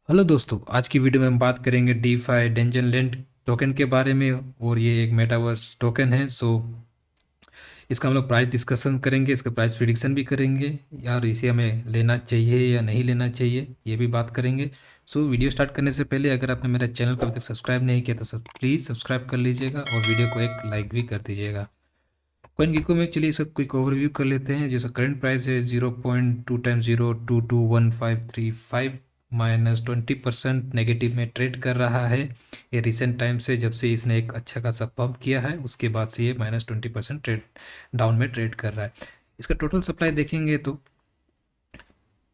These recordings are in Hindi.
हेलो दोस्तों, आज की वीडियो में हम बात करेंगे डीफाई डेंजनलैंड टोकन के बारे में। और ये एक मेटावर्स टोकन है। इसका हम लोग प्राइस डिस्कशन करेंगे, इसका प्राइस प्रिडिक्शन भी करेंगे, यार इसे हमें लेना चाहिए या नहीं लेना चाहिए ये भी बात करेंगे। वीडियो स्टार्ट करने से पहले अगर आपने मेरा चैनल को अभी तक सब्सक्राइब नहीं किया तो प्लीज़ सब्सक्राइब कर लीजिएगा और वीडियो को एक लाइक भी कर दीजिएगा। कॉइन गिको में चलिए इसका क्विक ओवरव्यू कर लेते हैं। जैसा करंट प्राइस है 0.2 टाइम्स 0.221535 -20% नेगेटिव में ट्रेड कर रहा है। ये रिसेंट टाइम से जब से इसने एक अच्छा खासा पंप किया है उसके बाद से ये -20% ट्रेड डाउन में ट्रेड कर रहा है। इसका टोटल सप्लाई देखेंगे तो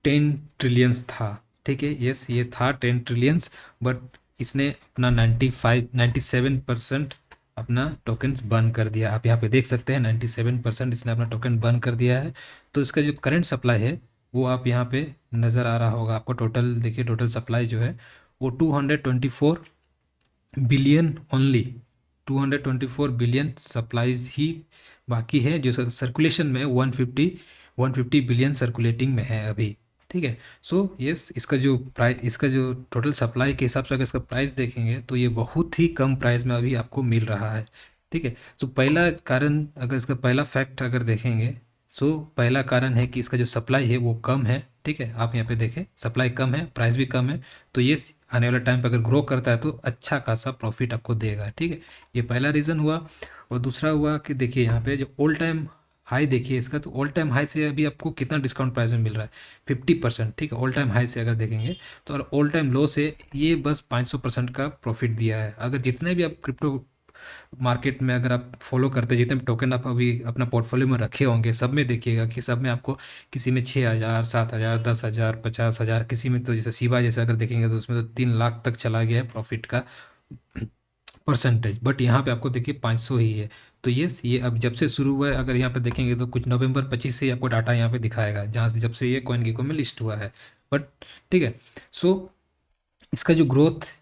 10 ट्रिलियंस था। ठीक है, यस ये था 10 ट्रिलियंस। बट इसने अपना 97% अपना टोकन्स बर्न कर दिया। आप यहाँ पे देख सकते हैं 97% इसने अपना टोकन बर्न कर दिया है। तो इसका जो करंट सप्लाई है वो आप यहाँ पे नज़र आ रहा होगा आपको। टोटल देखिए, टोटल सप्लाई जो है वो 224 बिलियन ओनली, 224 बिलियन सप्लाईज ही बाकी है। जो सर्कुलेशन में 150 बिलियन सर्कुलेटिंग में है अभी। ठीक है। यस इसका जो प्राइस, इसका जो टोटल सप्लाई के हिसाब से अगर इसका प्राइस देखेंगे तो ये बहुत ही कम प्राइस में अभी आपको मिल रहा है। ठीक है। पहला कारण, अगर इसका पहला फैक्ट अगर देखेंगे पहला कारण है कि इसका जो सप्लाई है वो कम है। ठीक है, आप यहाँ पे देखें सप्लाई कम है, प्राइस भी कम है। तो ये आने वाले टाइम पे अगर ग्रो करता है तो अच्छा खासा प्रॉफिट आपको देगा। ठीक है, ये पहला रीज़न हुआ। और दूसरा हुआ कि देखिए यहाँ पे जो ऑल टाइम हाई देखिए इसका, तो ऑल टाइम हाई से अभी आपको कितना डिस्काउंट प्राइस में मिल रहा है, 50%। ठीक है, ऑल टाइम हाई से अगर देखेंगे तो, और ऑल टाइम लो से ये बस 500% का प्रॉफिट दिया है। अगर जितने भी आप क्रिप्टो मार्केट में अगर आप फॉलो करते हैं, जितने भी टोकन आप अभी अपना पोर्टफोलियो में रखे होंगे, सब में देखिएगा कि सब में आपको किसी में 6,000, 7,000, 10,000, 50,000, किसी में तो जैसे शिवा जैसे अगर देखेंगे तो उसमें तो 3 लाख तक चला गया है प्रॉफिट का परसेंटेज। बट यहाँ पे आपको देखिए 500 ही है। तो ये अब जब से शुरू हुआ है, अगर यहाँ पे देखेंगे तो कुछ नवंबर 25 से ही आपको डाटा यहाँ पे दिखाएगा, जहाँ से जब से ये कॉइन गिको में लिस्ट हुआ है। बट ठीक है, सो इसका जो ग्रोथ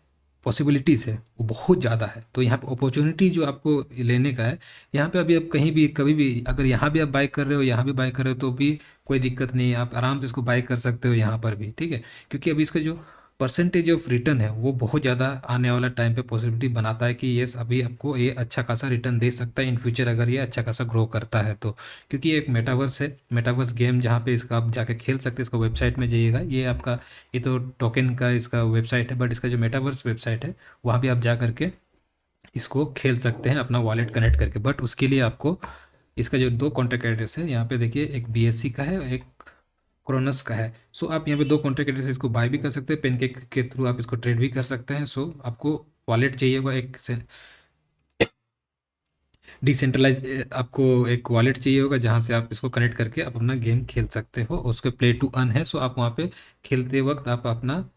पॉसिबिलिटीज़ है वो बहुत ज़्यादा है। तो यहाँ पे अपॉर्चुनिटी जो आपको लेने का है, यहाँ पे अभी आप कहीं भी कभी भी अगर यहाँ भी आप बाई कर रहे हो, यहाँ भी बाई कर रहे हो तो भी कोई दिक्कत नहीं है, आप आराम से इसको बाई कर सकते हो यहाँ पर भी। ठीक है, क्योंकि अभी इसका जो परसेंटेज ऑफ रिटर्न है वो बहुत ज़्यादा आने वाला टाइम पे पॉसिबिलिटी बनाता है कि ये अभी आपको ये अच्छा खासा रिटर्न दे सकता है इन फ्यूचर, अगर ये अच्छा खासा ग्रो करता है तो। क्योंकि ये एक मेटावर्स है, मेटावर्स गेम जहाँ पे इसका आप जाके खेल सकते हैं। इसका वेबसाइट में जाइएगा, ये आपका ये तो टोकन का इसका वेबसाइट है, बट इसका जो मेटावर्स वेबसाइट है वहाँ भी आप जा करके इसको खेल सकते हैं अपना वॉलेट कनेक्ट करके। बट उसके लिए आपको इसका जो दो कॉन्टैक्ट एड्रेस है यहाँ पे देखिए, एक बीएससी का है, एक क्रोनस का है। आप यहाँ पे दो कॉन्टैक्ट एड्रेस इसको बाय भी कर सकते हैं, पेनकेक के थ्रू आप इसको ट्रेड भी कर सकते हैं। आपको वॉलेट चाहिए होगा एक डिसेंट्रलाइज, आपको एक वॉलेट चाहिए होगा जहाँ से आप इसको कनेक्ट करके आप अपना गेम खेल सकते हो। उसके प्ले टू अर्न है, आप वहाँ पे खेलते वक्त आप अपना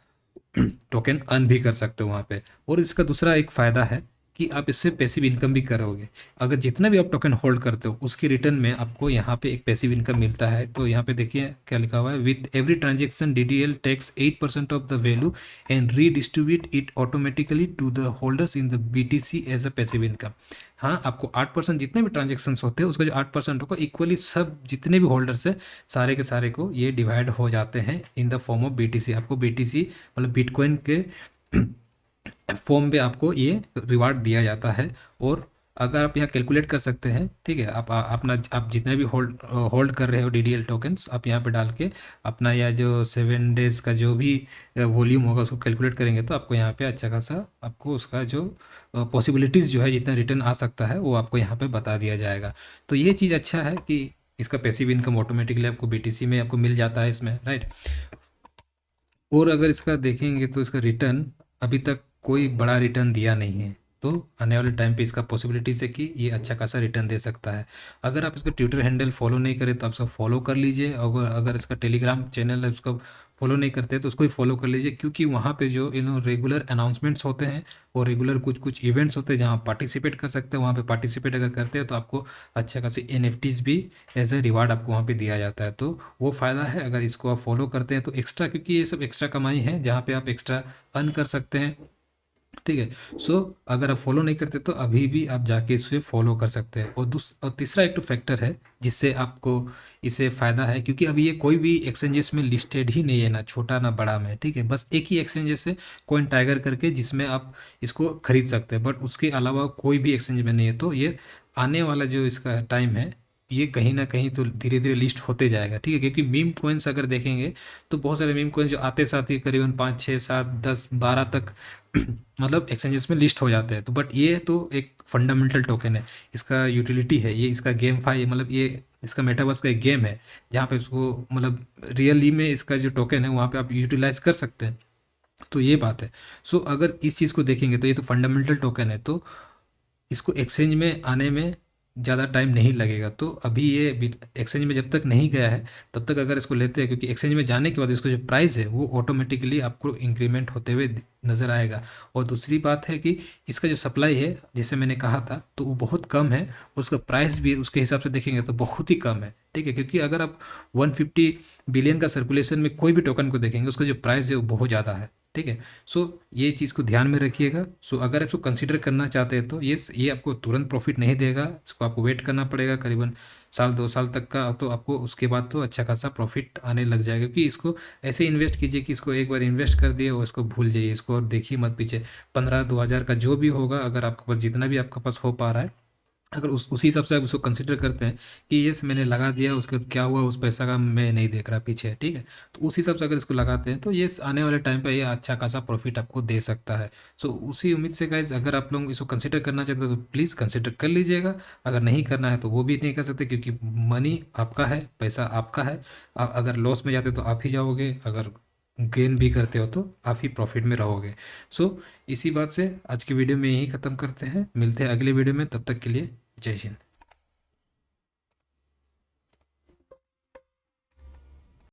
टोकन अर्न भी कर सकते हो वहाँ पे। और इसका दूसरा एक फ़ायदा है कि आप इससे पैसिव इनकम भी करोगे। अगर जितना भी आप टोकन होल्ड करते हो उसके रिटर्न में आपको यहाँ पे एक पैसिव इनकम मिलता है। तो यहाँ पे देखिए क्या लिखा हुआ है, with every transaction DDL takes 8% of the value and redistribute it automatically to the holders in the BTC as a passive income. हाँ, आपको 8% जितने भी ट्रांजेक्शन्स होते हैं उसका जो 8% होगा इक्वली सब जितने भी होल्डर्स है सारे के सारे को ये डिवाइड हो जाते हैं in the form of BTC। आपको BTC मतलब बिटकॉइन के फॉर्म में आपको ये रिवार्ड दिया जाता है। और अगर आप यहाँ कैलकुलेट कर सकते हैं, ठीक है, अपना आप जितने भी होल्ड होल्ड कर रहे हो DDL टोकन्स आप यहाँ पे डाल के अपना या जो 7 डेज़ का जो भी वॉल्यूम होगा उसको कैलकुलेट करेंगे तो आपको यहाँ पे अच्छा खासा आपको उसका जो पॉसिबिलिटीज़ जो है जितना रिटर्न आ सकता है वो आपको यहाँ पे बता दिया जाएगा। तो ये चीज़ अच्छा है कि इसका पैसिव इनकम ऑटोमेटिकली आपको BTC में आपको मिल जाता है इसमें, राइट। और अगर इसका देखेंगे तो इसका रिटर्न अभी तक कोई बड़ा रिटर्न दिया नहीं है। तो आने वाले टाइम पे इसका पॉसिबिलिटीज़ है कि ये अच्छा खासा रिटर्न दे सकता है। अगर आप इसका ट्विटर हैंडल फॉलो नहीं करें तो आप इसको फॉलो कर लीजिए। अगर अगर इसका टेलीग्राम चैनल है उसका फॉलो नहीं करते तो उसको ही फॉलो कर लीजिए, क्योंकि वहाँ पे जो रेगुलर अनाउंसमेंट्स होते हैं और रेगुलर कुछ कुछ इवेंट्स होते हैं जहाँ आप पार्टिसिपेट कर सकते हैं। वहाँ पे पार्टिसिपेट अगर करते हैं तो आपको अच्छा खासी NFTs भी एज ए रिवार्ड आपको वहाँ पे दिया जाता है। तो वो फ़ायदा है अगर इसको आप फॉलो करते हैं तो एक्स्ट्रा, क्योंकि ये सब एक्स्ट्रा कमाई है जहाँ पे आप एक्स्ट्रा अर्न कर सकते हैं। ठीक है। सो अगर आप फॉलो नहीं करते तो अभी भी आप जाके इसे फॉलो कर सकते हैं। और तीसरा एक तो फैक्टर है जिससे आपको इसे फ़ायदा है, क्योंकि अभी ये कोई भी एक्सचेंजेस में लिस्टेड ही नहीं है, ना छोटा ना बड़ा में, ठीक है। बस एक ही एक्सचेंजेस है, कॉइन टाइगर करके, जिसमें आप इसको खरीद सकते हैं, बट उसके अलावा कोई भी एक्सचेंज में नहीं है। तो ये आने वाला जो इसका टाइम है, ये कहीं ना कहीं तो धीरे धीरे लिस्ट होते जाएगा, ठीक है। क्योंकि मीम कोइंस अगर देखेंगे तो बहुत सारे मीम कोइंस जो आते साथ ही करीबन 5 6 7 10 12 तक मतलब एक्सचेंजेस में लिस्ट हो जाते हैं। तो बट ये तो एक फंडामेंटल टोकन है, इसका यूटिलिटी है, ये इसका गेम फाई मतलब ये इसका मेटावर्स का एक गेम है, जहाँ पे इसको मतलब रियली में इसका जो टोकन है वहाँ पे आप यूटिलाइज कर सकते हैं। तो ये बात है। सो अगर इस चीज़ को देखेंगे तो ये तो फंडामेंटल टोकन है, तो इसको एक्सचेंज में आने में ज़्यादा टाइम नहीं लगेगा। तो अभी ये एक्सचेंज में जब तक नहीं गया है तब तक अगर इसको लेते हैं, क्योंकि एक्सचेंज में जाने के बाद इसका जो प्राइस है वो ऑटोमेटिकली आपको इंक्रीमेंट होते हुए नज़र आएगा। और दूसरी बात है कि इसका जो सप्लाई है, जैसे मैंने कहा था, तो वो बहुत कम है, और उसका प्राइस भी उसके हिसाब से देखेंगे तो बहुत ही कम है, ठीक है। क्योंकि अगर आप 150 बिलियन का सर्कुलेशन में कोई भी टोकन को देखेंगे, उसका जो प्राइस है वो बहुत ज़्यादा है, ठीक है। सो ये चीज़ को ध्यान में रखिएगा। सो अगर आप इसको कंसीडर करना चाहते हैं तो ये आपको तुरंत प्रॉफिट नहीं देगा, इसको आपको वेट करना पड़ेगा करीबन साल 2 साल तक का, तो आपको उसके बाद तो अच्छा खासा प्रॉफिट आने लग जाएगा। क्योंकि इसको ऐसे इन्वेस्ट कीजिए कि इसको एक बार इन्वेस्ट कर दिए और इसको भूल जाइए, इसको और देखिए मत पीछे। 15 2000 का जो भी होगा, अगर आपके पास जितना भी आपके पास हो पा रहा है, अगर उसी हिसाब से आप उसको कंसिडर करते हैं कि यस मैंने लगा दिया, उसके बाद क्या हुआ उस पैसा का मैं नहीं देख रहा पीछे, ठीक है। तो उस हिसाब से अगर इसको लगाते हैं तो ये आने वाले टाइम पे ये अच्छा खासा प्रॉफिट आपको दे सकता है। सो उसी उम्मीद से गाइज, अगर आप लोग इसको कंसिडर करना चाहते हो तो प्लीज़ कंसिडर कर लीजिएगा। अगर नहीं करना है तो वो भी नहीं कर सकते, क्योंकि मनी आपका है, पैसा आपका है। अगर लॉस में जाते हो तो आप ही जाओगे, अगर गेन भी करते हो तो आप ही प्रॉफिट में रहोगे। सो इसी बात से आज की वीडियो में यही ख़त्म करते हैं, मिलते हैं अगले वीडियो में, तब तक के लिए जय हिंद।